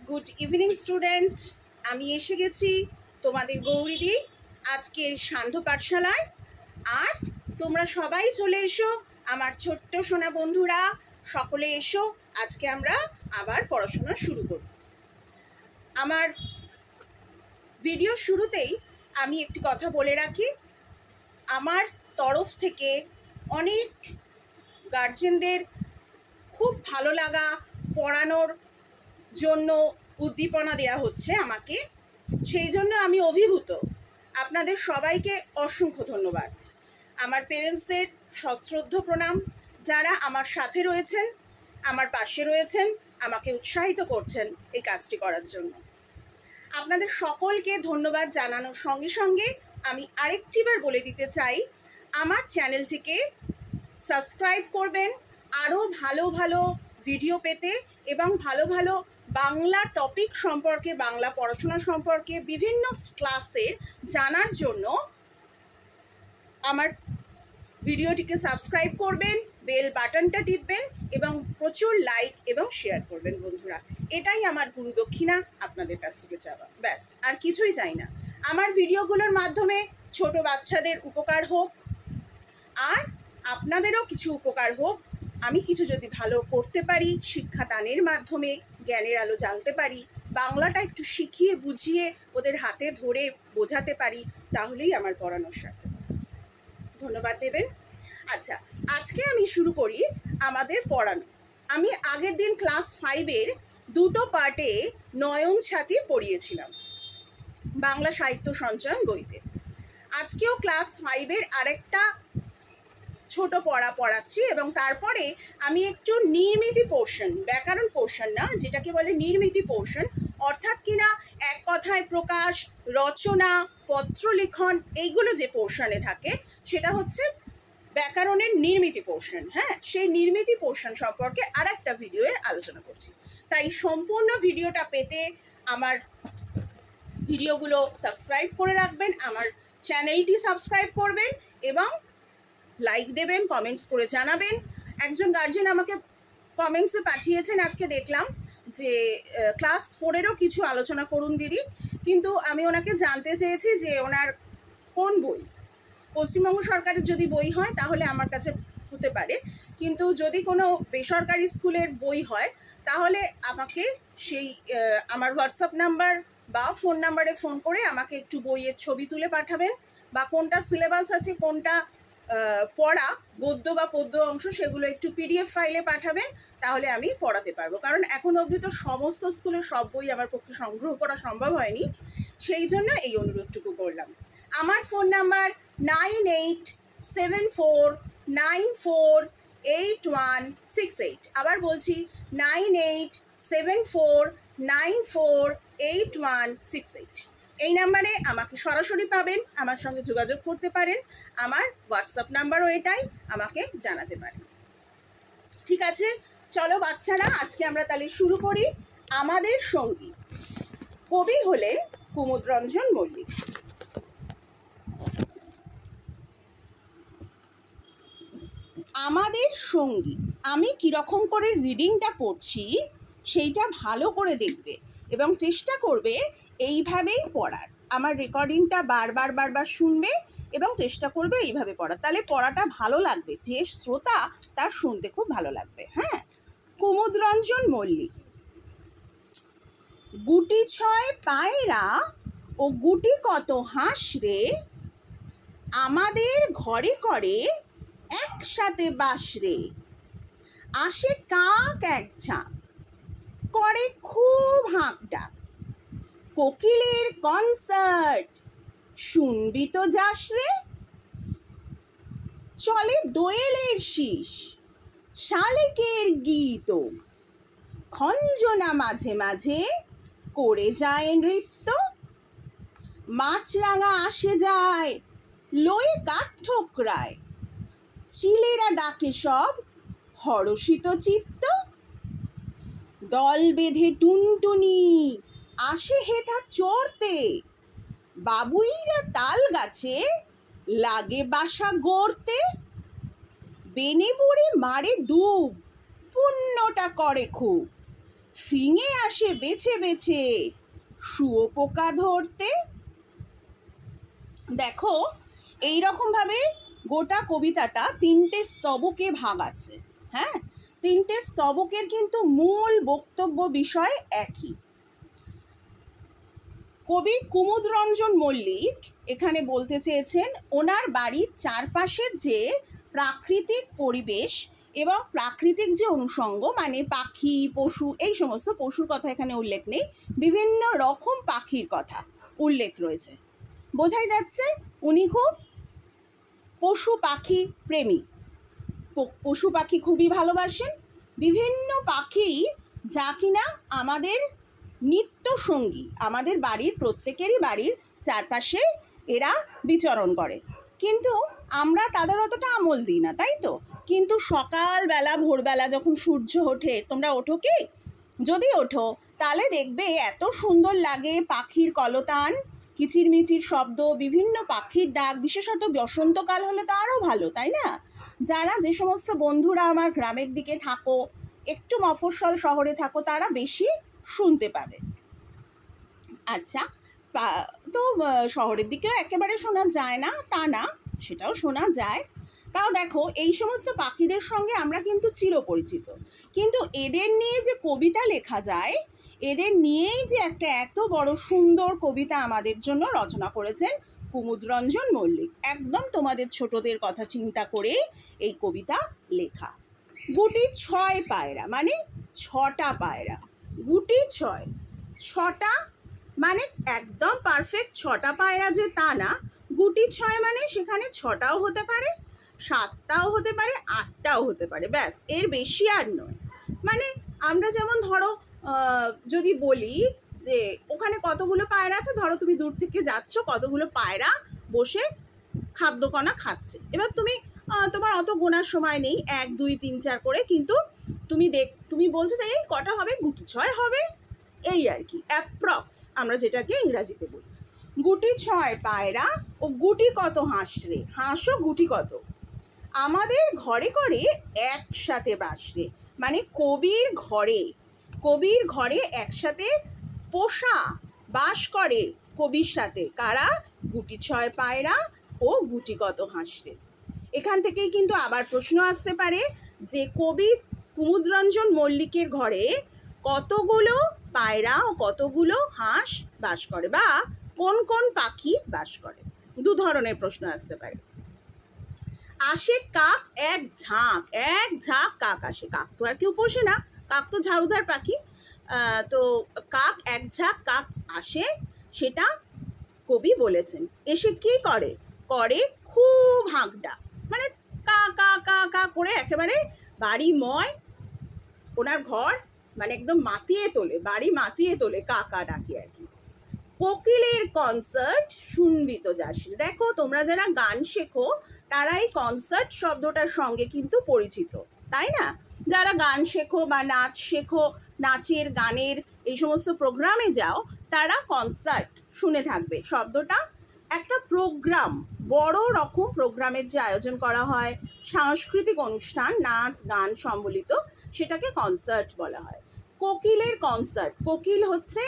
Good evening student, আমি এসে গেছি তোমাদের গৌরীদি আজকের সান্ধ্য পাঠশালায়। আর তোমরা সবাই চলে এসো, আমার ছোট্ট সোনা বন্ধুরা সকলে এসো। আজকে আমরা আবার পড়াশোনা শুরু করব। আমার ভিডিও শুরুতেই আমি একটি কথা বলে রাখি, আমার তরফ থেকে অনেক গার্জেনদের খুব ভালো লাগা পড়ানোর জন্য উদ্দীপনা দেওয়া হচ্ছে আমাকে, সেই জন্য আমি অভিভূত। আপনাদের সবাইকে অসংখ্য ধন্যবাদ। আমার পেরেন্টসের সশ্রদ্ধ প্রণাম, যারা আমার সাথে রয়েছেন, আমার পাশে রয়েছেন, আমাকে উৎসাহিত করছেন এই কাজটি করার জন্য। আপনাদের সকলকে ধন্যবাদ জানানোর সঙ্গে সঙ্গে আমি আরেকটিবার বলে দিতে চাই, আমার চ্যানেলটিকে সাবস্ক্রাইব করবেন আরও ভালো ভালো ভিডিও পেতে এবং ভালো ভালো বাংলা টপিক সম্পর্কে, বাংলা পড়াশোনা সম্পর্কে বিভিন্ন ক্লাসের জানার জন্য আমার ভিডিওটিকে সাবস্ক্রাইব করবেন, বেল বাটনটা টিপবেন এবং প্রচুর লাইক এবং শেয়ার করবেন বন্ধুরা। এটাই আমার গুরুদক্ষিণা আপনাদের কাছ থেকে চাওয়া, ব্যাস আর কিছুই চাই না। আমার ভিডিওগুলোর মাধ্যমে ছোট বাচ্চাদের উপকার হোক আর আপনাদেরও কিছু উপকার হোক। আমি কিছু যদি ভালো করতে পারি, শিক্ষাদানের মাধ্যমে জ্ঞানের আলো জ্বালতে পারি, বাংলাটা একটু শিখিয়ে বুঝিয়ে ওদের হাতে ধরে বোঝাতে পারি, তাহলেই আমার পড়ানোর সার্থকতা। ধন্যবাদ দেবেন। আচ্ছা, আজকে আমি শুরু করি আমাদের পড়ানো। আমি আগের দিন ক্লাস 5-এর দুটো পার্টে নয়ন ছাতি পড়িয়েছিলাম বাংলা সাহিত্য সঞ্চয়ন বইতে। আজকেও ক্লাস 5-এর আরেকটা ছোট পড়াচ্ছি এবং তারপরে আমি একটু নির্মিতি পোর্শন, ব্যাকরণ পোর্শন না, যেটাকে বলে নির্মিতি পোর্শন, অর্থাৎ কিনা এক কথায় প্রকাশ, রচনা, পত্রলিখন, এইগুলো যে পোর্শনে থাকে সেটা হচ্ছে ব্যাকরণের নির্মিতি পোর্শন। হ্যাঁ, সেই নির্মিতি পোর্শন সম্পর্কে আর একটা ভিডিওয়ে আলোচনা করছি। তাই সম্পূর্ণ ভিডিওটা পেতে আমার ভিডিওগুলো সাবস্ক্রাইব করে রাখবেন, আমার চ্যানেলটি সাবস্ক্রাইব করবেন এবং লাইক দেবেন, কমেন্টস করে জানাবেন। একজন গার্জেন আমাকে কমেন্টসে পাঠিয়েছেন, আজকে দেখলাম যে ক্লাস 4-এরও কিছু আলোচনা করুন দিদি, কিন্তু আমি ওনাকে জানতে চেয়েছি যে ওনার কোন বই। পশ্চিমবঙ্গ সরকারের যদি বই হয় তাহলে আমার কাছে হতে পারে, কিন্তু যদি কোনো বেসরকারি স্কুলের বই হয় তাহলে আমাকে সেই আমার হোয়াটসঅ্যাপ নাম্বার বা ফোন নাম্বারে ফোন করে আমাকে একটু বইয়ের ছবি তুলে পাঠাবেন, বা কোনটা সিলেবাস আছে, কোনটা পড়া গদ্য বা পদ্য অংশ, সেগুলো একটু PDF ফাইলে পাঠাবেন, তাহলে আমি পড়াতে পারবো। কারণ এখন অবধি তো সমস্ত স্কুলের সব বই আমার পক্ষে সংগ্রহ করা সম্ভব হয়নি, সেই জন্য এই অনুরোধটুকু করলাম। আমার ফোন নাম্বার 9874948168। আবার বলছি 9874948168। এই নাম্বারে আমাকে সরাসরি পাবেন, আমার সঙ্গে যোগাযোগ করতে পারেন। আমার হোয়াটসঅ্যাপ নাম্বারও এটাই, আমাকে জানাতে পারেন। ঠিক আছে, চলো বাচ্চারা, আজকে আমরা তাহলে শুরু করি। আমাদের সঙ্গী কবি হলেন কুমুদরঞ্জন মল্লিক। আমাদের সঙ্গী, আমি কীরকম করে রিডিংটা পড়ছি সেইটা ভালো করে দেখবে এবং চেষ্টা করবে এইভাবেই পড়ার। আমার রেকর্ডিংটা বারবার শুনবে এবং চেষ্টা করবে এইভাবে পড়ার, তাহলে পড়াটা ভালো লাগবে, যে শ্রোতা তার শুনতে খুব ভালো লাগবে। হ্যাঁ, কুমুদরঞ্জন মল্লিক। গুটি ছয় পায়রা ও গুটি কত হাঁস রে, আমাদের ঘরে করে একসাথে বাস রে, আসে কাক এক ঝাঁক, করে খুব হাঁক ডাক, কোকিলের কনসার্ট শুনবি তো যাস রে, চলে দোয়েলের শীষ শালিকের গীত, খঞ্জনা মাঝে মাঝে করে যায় নৃত্য, মাছরাঙা আসে যায় লয়ে কাঠ ঠোকরায়, চিলেরা ডাকে সব হরষিত চিত্ত, দল বেঁধে টুনটুনি আসে হেথা চড়তে, বাবুইরা তাল গাছে লাগে বাসা গড়তে, বেনে বুড়ি মারে ডুব পুণ্যটা করে খুব, ফিঙে আসে বেছে বেছে শুয়োপোকা ধরতে। দেখো এইরকমভাবে গোটা কবিতাটা 3টে স্তবকে ভাগ আছে। হ্যাঁ, 3টে স্তবকের কিন্তু মূল বক্তব্য বিষয় একই। কবি কুমুদরঞ্জন মল্লিক এখানে বলতে চেয়েছেন ওনার বাড়ির চারপাশের যে প্রাকৃতিক পরিবেশ এবং প্রাকৃতিক যে অনুষঙ্গ, মানে পাখি, পশু, এই সমস্ত পশুর কথা এখানে উল্লেখ নেই, বিভিন্ন রকম পাখির কথা উল্লেখ রয়েছে। বোঝাই যাচ্ছে উনি খুব পশু পাখি প্রেমী, পশু পাখি খুবই ভালোবাসেন। বিভিন্ন পাখি যা কিনা আমাদের নিত্য সঙ্গী, আমাদের বাড়ির প্রত্যেকেরই বাড়ির চারপাশে এরা বিচরণ করে, কিন্তু আমরা তাদের অতটা আমল দিই না, তাই তো? কিন্তু সকালবেলা ভোরবেলা যখন সূর্য ওঠে, তোমরা ওঠো কি? যদি ওঠো তাহলে দেখবে এত সুন্দর লাগে, পাখির কলতান, কিচিরমিচির শব্দ, বিভিন্ন পাখির ডাক, বিশেষত বসন্তকাল হলে তো আরও ভালো, তাই না? যারা যে সমস্ত বন্ধুরা আমার গ্রামের দিকে থাকো, একটু মফস্বল শহরে থাকো, তারা বেশি শুনতে পাবে। আচ্ছা, তো শহরের দিকেও একেবারে শোনা যায় না তা না, সেটাও শোনা যায়। তাও দেখো এই সমস্ত পাখিদের সঙ্গে আমরা কিন্তু চিরপরিচিত, কিন্তু এদের নিয়ে যে কবিতা লেখা যায়, এদের নিয়েই যে একটা এত বড় সুন্দর কবিতা আমাদের জন্য রচনা করেছেন কুমুদরঞ্জন মল্লিক, একদম তোমাদের ছোটদের কথা চিন্তা করে এই কবিতা লেখা। গুটি 6 পায়রা, মানে 6টা পায়রা। গুটি 6, 6টা মানে একদম পারফেক্ট 6টা পায়রা যে তা না, গুটি 6 মানে সেখানে 6টাও হতে পারে, 7টাও হতে পারে, 8টাও হতে পারে, ব্যাস, এর বেশি আর নয়। মানে আমরা যেমন ধরো যদি বলি যে ওখানে কতগুলো পায়রা আছে, ধরো তুমি দূর থেকে যাচ্ছ, কতগুলো পায়রা বসে খাদ্যকণা খাচ্ছে, এবার তুমি তোমার অত গোনার সময় নেই, 1 2 3 4 করে, কিন্তু তুমি বলছো তাই এই কটা হবে, গুটি 6 হবে, এই আর কি, অ্যাপ্রক্স আমরা যেটাকে ইংরাজিতে বলি। গুটি 6 পায়রা ও গুটি কত হাঁস রে, হাঁসও গুটি কত, আমাদের ঘরে ঘরে একসাথে বাস রে, মানে কবির ঘরে একসাথে পোষা বাস করে কবির সাথে, কারা? গুটি 6 পায়রা ও গুটি কত হাঁস রে। এখান থেকেই কিন্তু আবার প্রশ্ন আসতে পারে যে কবি কুমুদরঞ্জন মল্লিকের ঘরে কতগুলো পায়রা ও কতগুলো হাঁস বাস করে, বা কোন কোন পাখি বাস করে। 2 ধরনের প্রশ্ন আসতে পারে। আসে কাক এক ঝাঁক কাক আসে, কাক তো আর কেউ পোষে না, কাক তো ঝাড়ুদার পাখি, তো কাক এক ঝাঁক কাক আসে, সেটা কবি বলেছেন। এসে কি করে? করে খুব হাঁক ডাক, মানে কা কা কা কা করে একেবারে বাড়িময় ওনার ঘর মানে একদম মাতিয়ে তোলে, বাড়ি মাতিয়ে তোলে কাকা ডাকে আর কি। কোকিলের কনসার্ট শুনবি তো যাস। দেখো তোমরা যারা গান শেখো তারা এই কনসার্ট শব্দটার সঙ্গে কিন্তু পরিচিত, তাই না? যারা গান শেখো বা নাচ শেখো, নাচের গানের এই সমস্ত প্রোগ্রামে যাও, তারা কনসার্ট শুনে থাকবে। শব্দটা একটা প্রোগ্রাম, বড় রকম প্রোগ্রামের যে আয়োজন করা হয়, সাংস্কৃতিক অনুষ্ঠান, নাচ গান সম্বলিত, সেটাকে কনসার্ট বলা হয়। কোকিলের কনসার্ট, কোকিল হচ্ছে